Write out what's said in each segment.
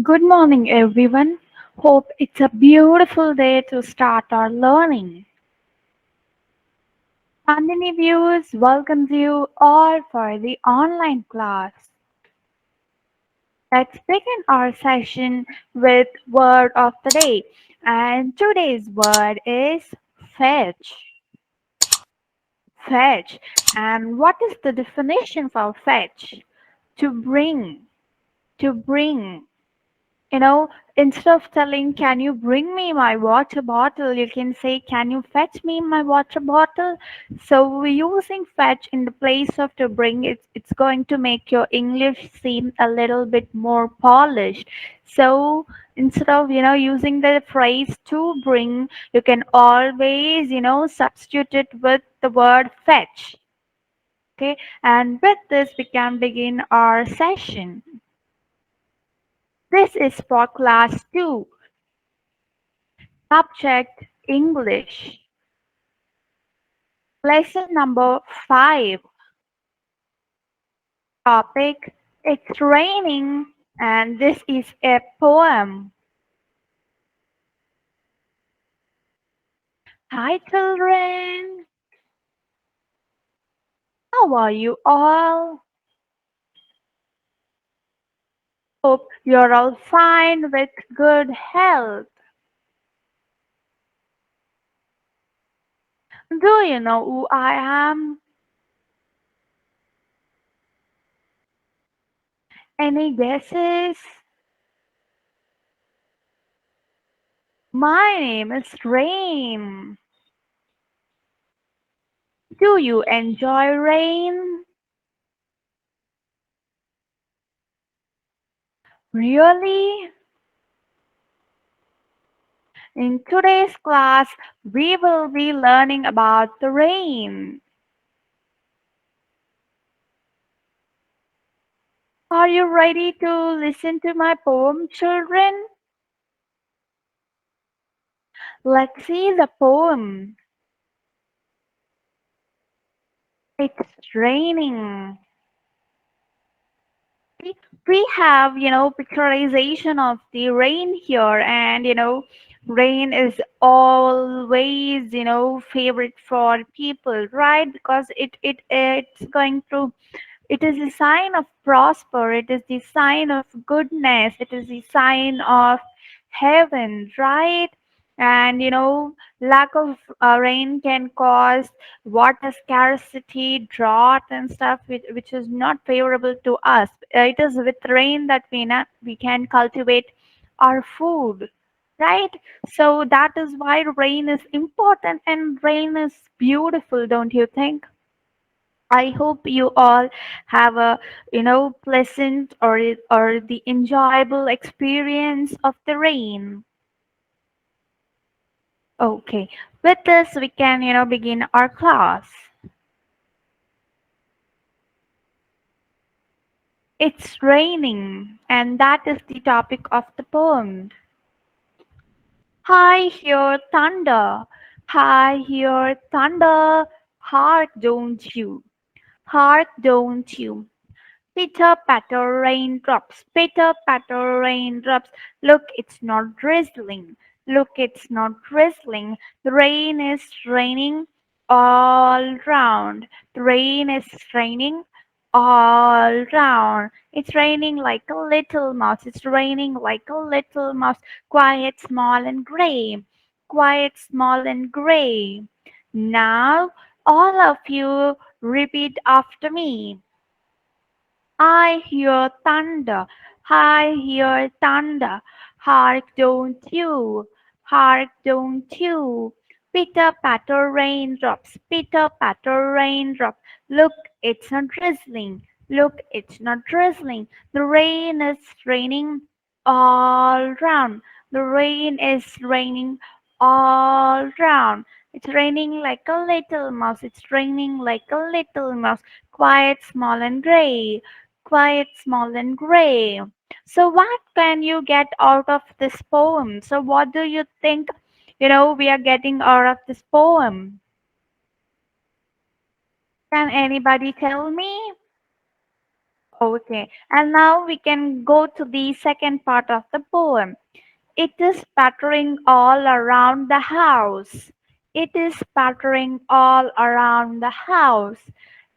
Good morning, everyone. Hope it's a beautiful day to start our learning. Nandini Views welcomes you all for the online class. Let's begin our session with word of the day. And today's word is fetch. Fetch. And what is the definition for fetch? To bring. To bring. You know, instead of telling, can you bring me my water bottle, you can say, can you fetch me my water bottle? So we're using fetch in the place of to bring. It's going to make your English seem a little bit more polished. So instead of, using the phrase to bring, you can always, substitute it with the word fetch. Okay. And with this, we can begin our session. This is for class 2. Subject English. Lesson number 5. Topic It's raining and this is a poem. Hi children. How are you all? Hope you're all fine with good health. Do you know who I am? Any guesses? My name is Rain. Do you enjoy rain? Really? In today's class, we will be learning about the rain. Are you ready to listen to my poem, children? Let's see the poem. It's raining. We have, picturization of the rain here, and rain is always, favorite for people, right? Because it's going to. It is a sign of prosper. It is the sign of goodness. It is the sign of heaven, right? And lack of rain can cause water scarcity, drought, and stuff, which is not favorable to us. It is with rain that we can cultivate our food, right? So that is why rain is important and rain is beautiful, don't you think? I hope you all have a pleasant or the enjoyable experience of the rain. Okay, with this we can begin our class. It's raining, and that is the topic of the poem. I hear thunder. I hear thunder. Hark, don't you? Hark, don't you? Pitter patter raindrops, pitter patter raindrops. Look, it's not drizzling. Look, it's not drizzling. The rain is raining all round. The rain is raining all round. It's raining like a little mouse. It's raining like a little mouse. Quiet, small, and gray. Quiet, small, and gray. Now, all of you repeat after me. I hear thunder, I hear thunder. Hark, don't you? Hark, don't you? Pitter patter raindrops, pitter patter raindrops. Look, it's not drizzling. Look, it's not drizzling. The rain is raining all round. The rain is raining all round. It's raining like a little mouse. It's raining like a little mouse. Quiet, small, and gray. Quiet, small, and gray. So, what can you get out of this poem? So, what do you think, we are getting out of this poem? Can anybody tell me? Okay, and now we can go to the second part of the poem. It is pattering all around the house. It is pattering all around the house.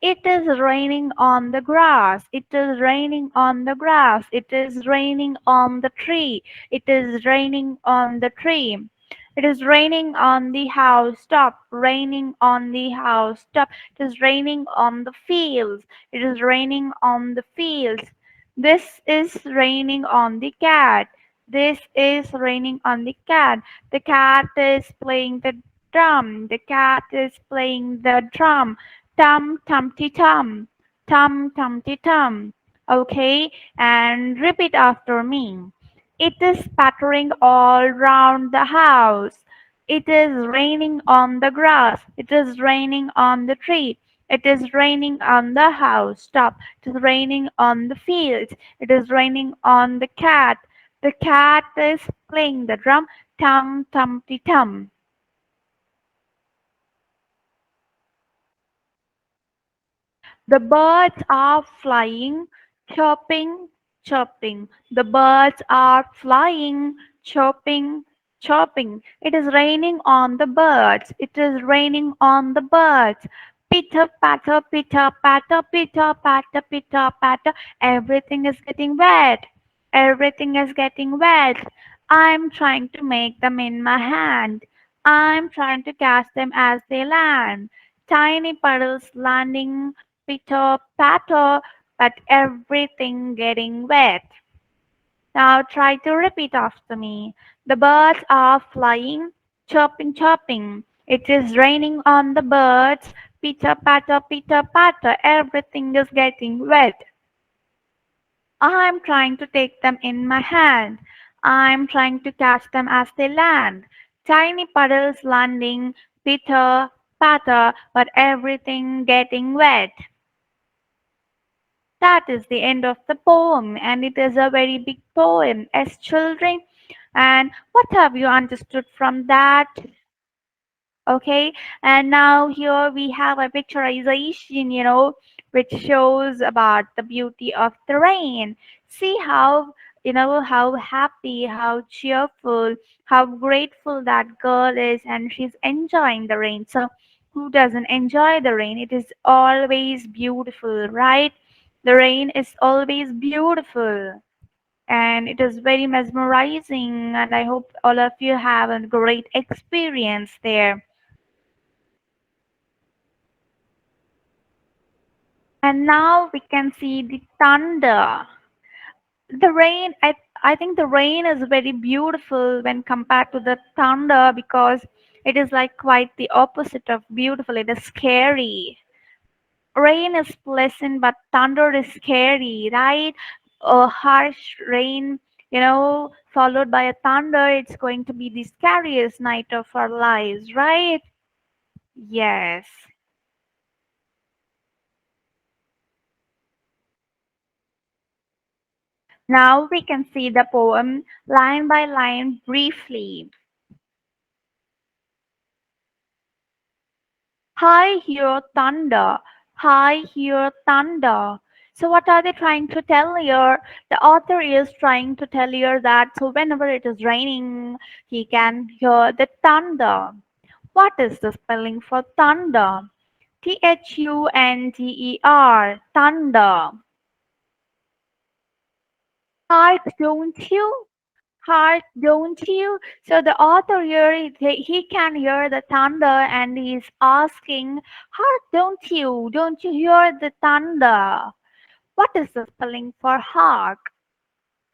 It is raining on the grass. It is raining on the grass. It is raining on the tree. It is raining on the tree. It is raining on the house top, raining on the house top. It is raining on the fields. It is raining on the fields. This is raining on the cat. This is raining on the cat. The cat is playing the drum. The cat is playing the drum. Tum tumty tum. Tum tumty tum. Okay, and repeat after me. It is pattering all round the house. It is raining on the grass. It is raining on the tree. It is raining on the house top. It is raining on the fields. It is raining on the cat. The cat is playing the drum. Tum tumty tum. The birds are flying, chirping, chirping. The birds are flying, chirping, chirping. It is raining on the birds. It is raining on the birds. Pitter patter, pitter patter, pitter patter, pitter patter. Everything is getting wet. Everything is getting wet. I'm trying to make them in my hand. I'm trying to catch them as they land. Tiny puddles landing pitter patter, but everything getting wet. Now try to repeat after me. The birds are flying, chirping, chirping. It is raining on the birds, pitter patter, everything is getting wet. I'm trying to take them in my hand. I'm trying to catch them as they land. Tiny puddles landing, pitter patter, but everything getting wet. That is the end of the poem, and it is a very big poem. As children, and what have you understood from that? Okay, and now here we have a picturization, which shows about the beauty of the rain. See how, how happy, how cheerful, how grateful that girl is, and she's enjoying the rain. So, who doesn't enjoy the rain? It is always beautiful, right? The rain is always beautiful. And it is very mesmerizing, and I hope all of you have a great experience there. And now we can see the thunder. The rain, I think the rain is very beautiful when compared to the thunder because it is like quite the opposite of beautiful. It is scary. Rain is pleasant, but thunder is scary, right? A harsh rain, followed by a thunder, it's going to be the scariest night of our lives, right? Yes. Now we can see the poem line by line briefly. I hear thunder. I hear thunder. So, what are they trying to tell here? The author is trying to tell here that so whenever it is raining, he can hear the thunder. What is the spelling for thunder? Thunder, thunder. Heart, don't you? Heart, don't you? So the author here, he can hear the thunder and he's asking, Heart, don't you? Don't you hear the thunder? What is the spelling for hark?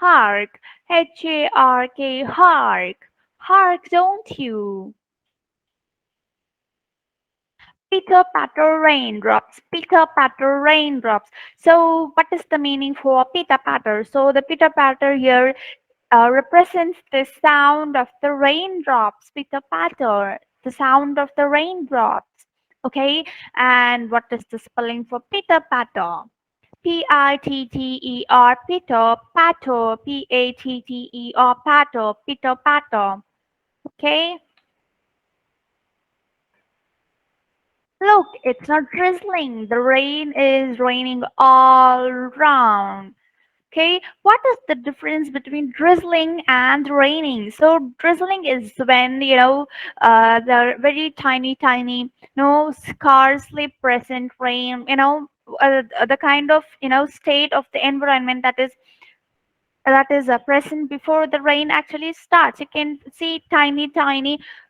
Hark, Hark, hark. Hark, don't you? Pitter patter raindrops, pitter patter raindrops. So, what is the meaning for pitter patter? So, the pitter patter here represents the sound of the raindrops, pitter patter, the sound of the raindrops. Okay, and what is the spelling for pitter patter? Pitter, pitter, patter, patter, pitter patter. Okay, Look, it's not drizzling. The rain is raining all around. Okay, what is the difference between drizzling and raining? So drizzling is when the very tiny, no scarcely present rain. The kind of state of the environment that is present before the rain actually starts. You can see tiny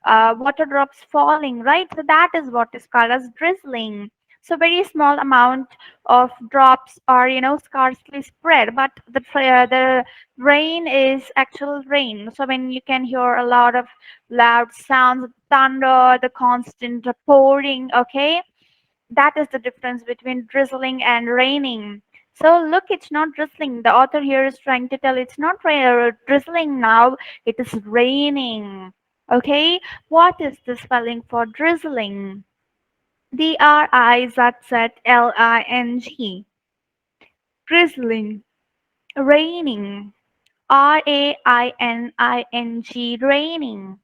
water drops falling, right? So that is what is called as drizzling. So very small amount of drops are scarcely spread, but the rain is actual rain. So when you can hear a lot of loud sounds, thunder, the constant pouring, okay, that is the difference between drizzling and raining. So look, it's not drizzling. The author here is trying to tell it's not drizzling now, it is raining. Okay, what is the spelling for drizzling? Drizzling. Drizzling. Raining. Raining. Raining.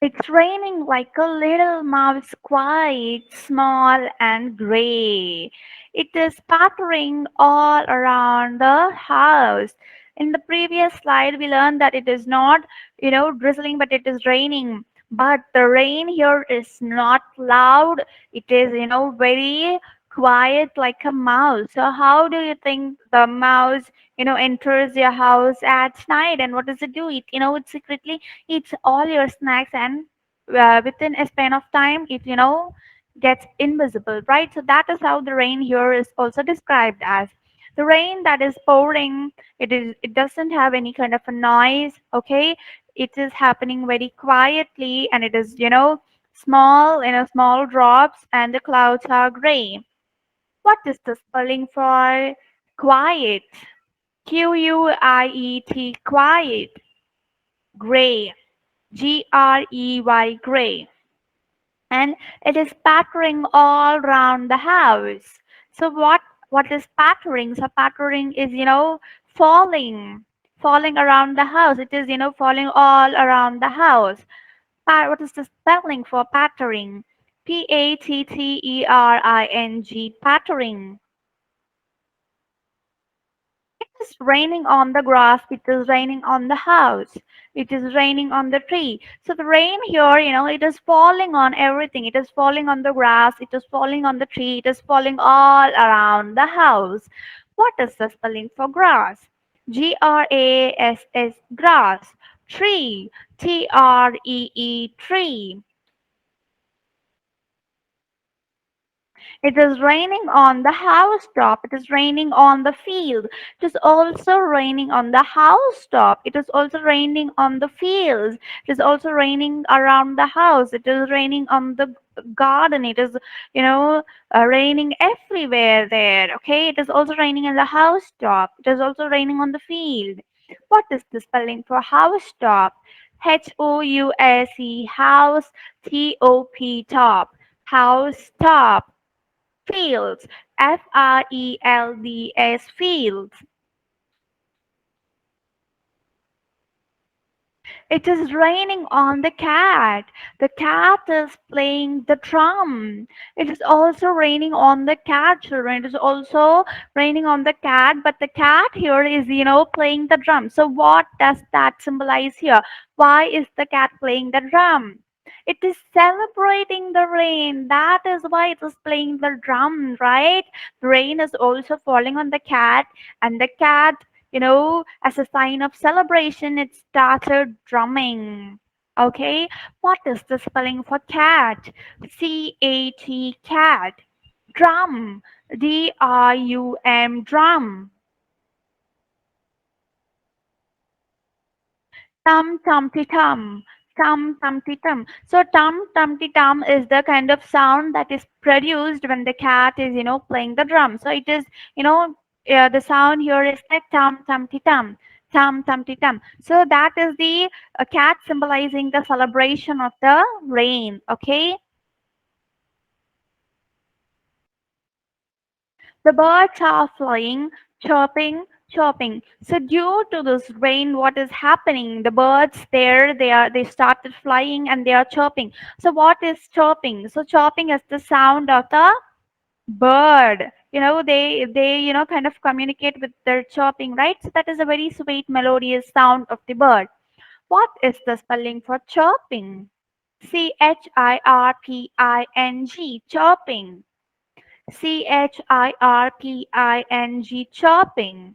It's raining like a little mouse, quite small and gray. It is pattering all around the house. In the previous slide, we learned that it is not, drizzling, but it is raining. But the rain here is not loud. It is, very quiet like a mouse. So how do you think the mouse, enters your house at night? And what does it do? It secretly eats all your snacks, and within a span of time it gets invisible, right? So that is how the rain here is also described as the rain that is pouring. It doesn't have any kind of a noise, okay? It is happening very quietly, and it is small, small drops, and the clouds are gray. What is the spelling for quiet? Quiet. Quiet. Gray. Grey, gray. And it is pattering all around the house. So what is pattering? So pattering is falling around the house. It is falling all around the house. What is the spelling for pattering? Pattering. Pattering. It is raining on the grass, it is raining on the house, it is raining on the tree. So the rain here, it is falling on everything. It is falling on the grass, it is falling on the tree, it is falling all around the house. What is the spelling for grass? Grass, grass. Tree, tree. It is raining on the housetop. It is raining on the field. It is also raining on the housetop. It is also raining on the fields. It is also raining around the house. It is raining on the garden. It is, raining everywhere there. Okay. It is also raining in the housetop. It is also raining on the field. What is the spelling for housetop? House, house, top, house top. Fields, fields, fields. It is raining on the cat. The cat is playing the drum. It is also raining on the cat, children. It is also raining on the cat, but the cat here is, playing the drum. So what does that symbolize here? Why is the cat playing the drum? It is celebrating the rain. That is why it is playing the drum, right? The rain is also falling on the cat, and the cat, as a sign of celebration, it started drumming. Okay, what is the spelling for cat? Cat. Drum, drum. Tum tumty tum. Tum tumty tum. So tum tumty tum is the kind of sound that is produced when the cat is, playing the drum. So it is, the sound here is like tum tumty tum. Tum tumty tum. So that is the cat symbolizing the celebration of the rain. Okay. The birds are flying, chirping, chirping. So due to this rain, what is happening? The birds there, they started flying and they are chirping. So what is chirping? So chirping is the sound of the bird. They kind of communicate with their chirping, right? So that is a very sweet melodious sound of the bird. What is the spelling for chirping? Chirping. Chirping. Chirping.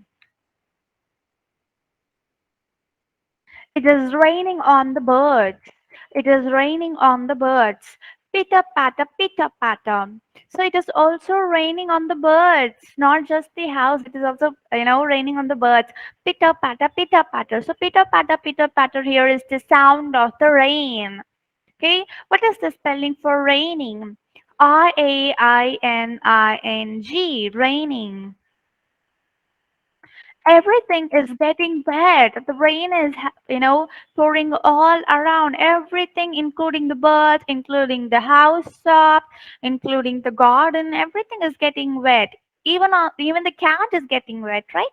It is raining on the birds. It is raining on the birds. Pitter patter, pitter patter. So it is also raining on the birds, not just the house. It is also, raining on the birds. Pitter patter, pitter patter. So pitter patter here is the sound of the rain. Okay, what is the spelling for raining? Raining, raining. Everything is getting wet. The rain is, pouring all around. Everything, including the birds, including the house top, including the garden. Everything is getting wet. Even the cat is getting wet, right?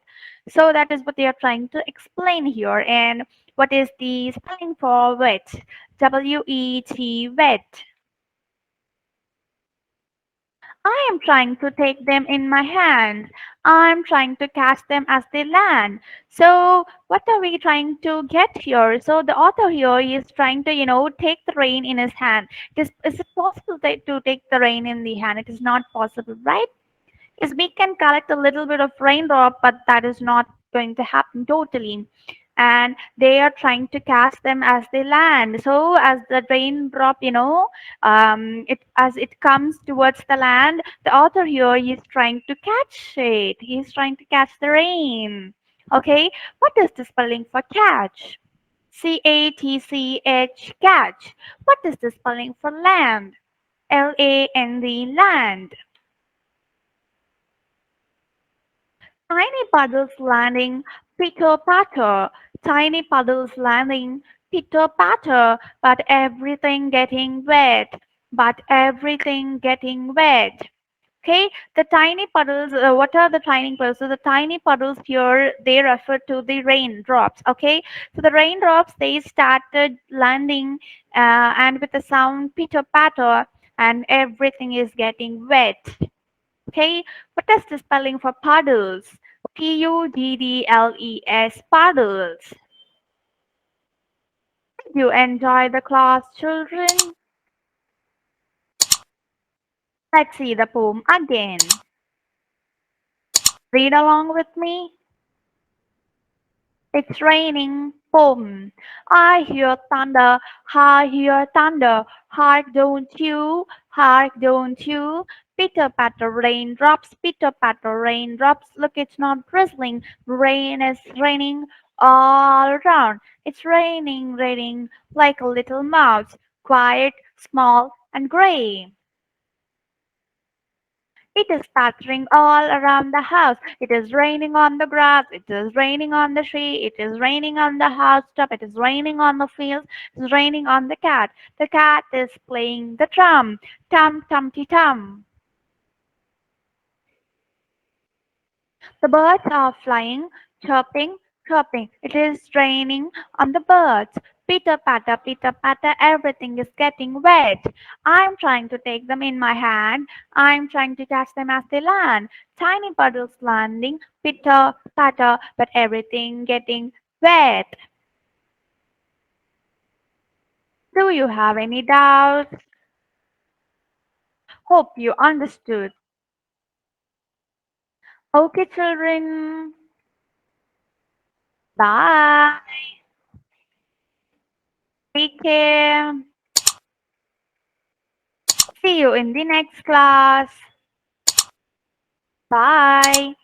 So that is what they are trying to explain here. And what is the spelling for wet? Wet, wet. I am trying to take them in my hand. I'm trying to catch them as they land. So, what are we trying to get here? So, the author here is trying to, take the rain in his hand. Is it possible to take the rain in the hand? It is not possible, right? Is we can collect a little bit of raindrop, but that is not going to happen totally. And they are trying to catch them as they land. So as the raindrop, it as it comes towards the land, the author here is trying to catch it. He's trying to catch the rain. Okay, what is the spelling for catch? catch. What is the spelling for land? land. Tiny puddles landing, pitter patter. Tiny puddles landing, pitter patter. But everything getting wet. But everything getting wet. Okay, the tiny puddles. What are the tiny puddles? So the tiny puddles here, they refer to the raindrops. Okay, so the raindrops, they started landing, and with the sound pitter patter, and everything is getting wet. Okay, what is the spelling for puddles? Puddles, puddles. Did you enjoy the class, children? Let's see the poem again. Read along with me. It's raining. Boom. I hear thunder. I hear thunder. Hark, don't you? Hark, don't you? Pitter patter raindrops. Pitter patter raindrops. Look, it's not drizzling. Rain is raining all around. It's raining, raining like a little mouse. Quiet, small, and gray. It is pattering all around the house. It is raining on the grass. It is raining on the tree. It is raining on the housetop. It is raining on the fields. It is raining on the cat. The cat is playing the drum. Tum tum ti tum. The birds are flying, chirping, chirping. It is raining on the birds. Pitter patter, everything is getting wet. I'm trying to take them in my hand. I'm trying to catch them as they land. Tiny puddles landing, pitter patter, but everything getting wet. Do you have any doubts? Hope you understood. Okay, children. Bye. Take care. See you in the next class. Bye.